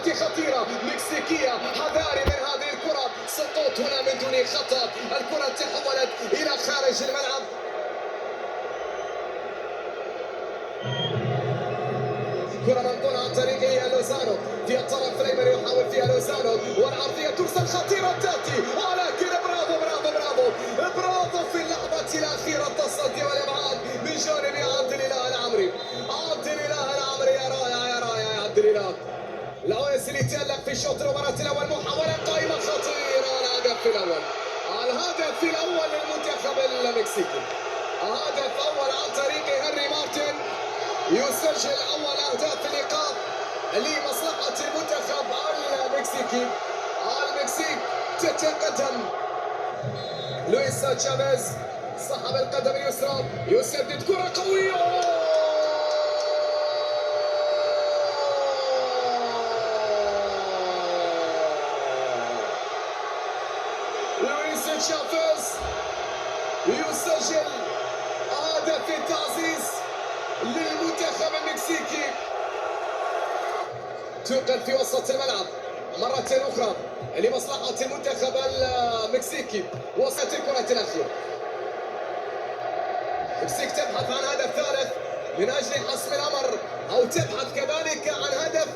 تأتي خطيرة مكسيكية، حذاري من هذه الكرة، سقوط هنا من دون خطأ، الكرة تحولت إلى خارج الملعب. كرة منقولة عن طريق لوزانو في الطرف الأيمن، يحاول فيها لوزانو والعرضية ترسل خطيرة تأتي، ولكن برافو برافو برافو برافو في اللحظة الأخيرة التصدي والإبعاد من جانب عبد الإله العمري. عبد الإله العمري يا رائع يا رائع يا عبد الإله. العويس اللي تألق في الشوط المباراة الأول، محاولة قائمة خطيرة على الهدف الأول. الهدف الأول للمنتخب المكسيكي، هدف أول عن طريق هنري مارتن، يسجل أول أهداف اللقاء لمصلحة المنتخب المكسيكي. المكسيك تتقدم. لويس تشافيز صاحب القدم اليسرى يسدد كرة قوية، لويس تشافيز يسجل هدف التعزيز للمنتخب المكسيكي. توقف في وسط الملعب مرة أخرى لمصلحة المنتخب المكسيكي. وسط الكرة الأخيرة، المكسيك تبحث عن هدف ثالث من أجل حسم الأمر، أو تبحث كذلك عن هدف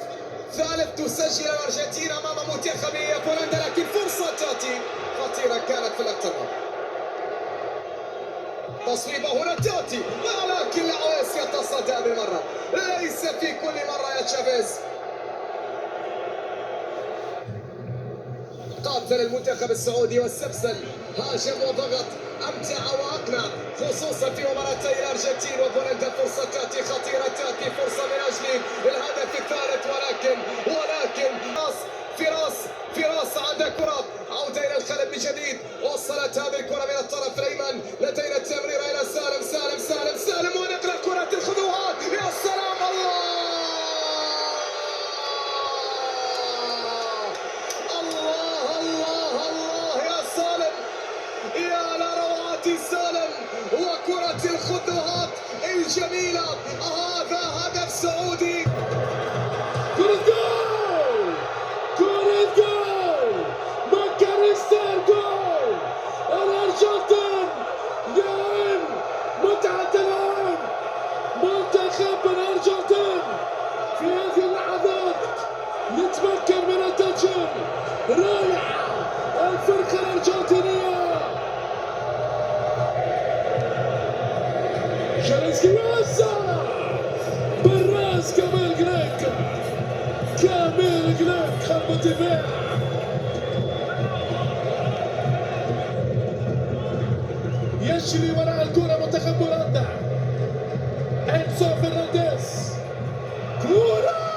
ثالث تسجل الأرجنتين أمام منتخب بولندا، لكن فرصة تأتي خطيرة كانت في الاقتراب. تصويبة هنا تأتي، ولكن العويس يتصدى بالمرة، ليس في كل مرة يا تشافيز. قاتل المنتخب السعودي والسبسل، هاجم وضغط، امتع واقنع، خصوصا في مباراتي الارجنتين وبولندا. فرصه تاتي خطيره، تاتي فرصه من اجل الهدف الثالث، ولكن فراس عند كره، عوده الى الخلف من جديد، وصلت هذه الكره من الطرف الايمن، لدينا التمريره الى سالم ونقل كره الخطوات، يا سلام الله سالم وكرة الخطوات الجميلة. هذا هدف سعودي. كرة جول ماكاليستر، جول الأرجنتين. يا متعة الآن، منتخب الأرجنتين في هذه اللحظات يتمكن من التسجيل. رائع الفرقة الأرجنتينية. جالسكي وسع بالراس، كامل جليك خلف الدفاع. يجري وراء الكرة منتخب بولندا، إنسو فرنانديز، كرة